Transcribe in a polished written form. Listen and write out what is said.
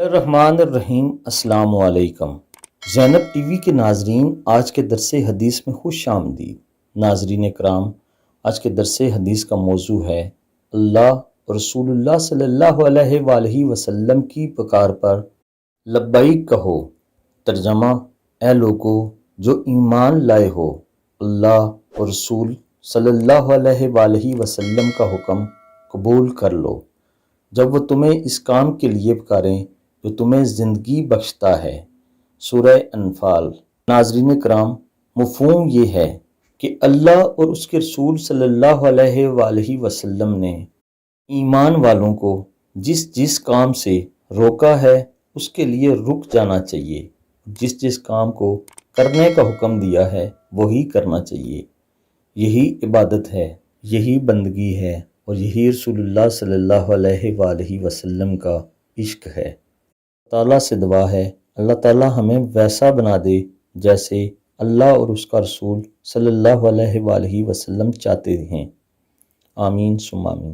الرحمن الرحیم۔ السلام علیکم زینب ٹی وی کے ناظرین، آج کے درس حدیث میں خوش آمدید۔ ناظرین کرام، آج کے درس حدیث کا موضوع ہے اللہ اور رسول اللہ صلی اللہ علیہ وآلہ وسلم کی پکار پر لبیک کہو۔ ترجمہ: اے لوگو جو ایمان لائے ہو، اللہ اور رسول صلی اللہ علیہ وآلہ وسلم کا حکم قبول کر لو جب وہ تمہیں اس کام کے لیے پکاریں جو تمہیں زندگی بخشتا ہے۔ سورہ انفال۔ ناظرین کرام، مفہوم یہ ہے کہ اللہ اور اس کے رسول صلی اللہ علیہ وآلہ وسلم نے ایمان والوں کو جس جس کام سے روکا ہے اس کے لیے رک جانا چاہیے، جس جس کام کو کرنے کا حکم دیا ہے وہی کرنا چاہیے۔ یہی عبادت ہے، یہی بندگی ہے اور یہی رسول اللہ صلی اللہ علیہ وآلہ وسلم کا عشق ہے۔ تعالیٰ سے دعا ہے اللہ تعالیٰ ہمیں ویسا بنا دے جیسے اللہ اور اس کا رسول صلی اللہ علیہ وآلہ وسلم چاہتے ہیں۔ آمین ثم آمین۔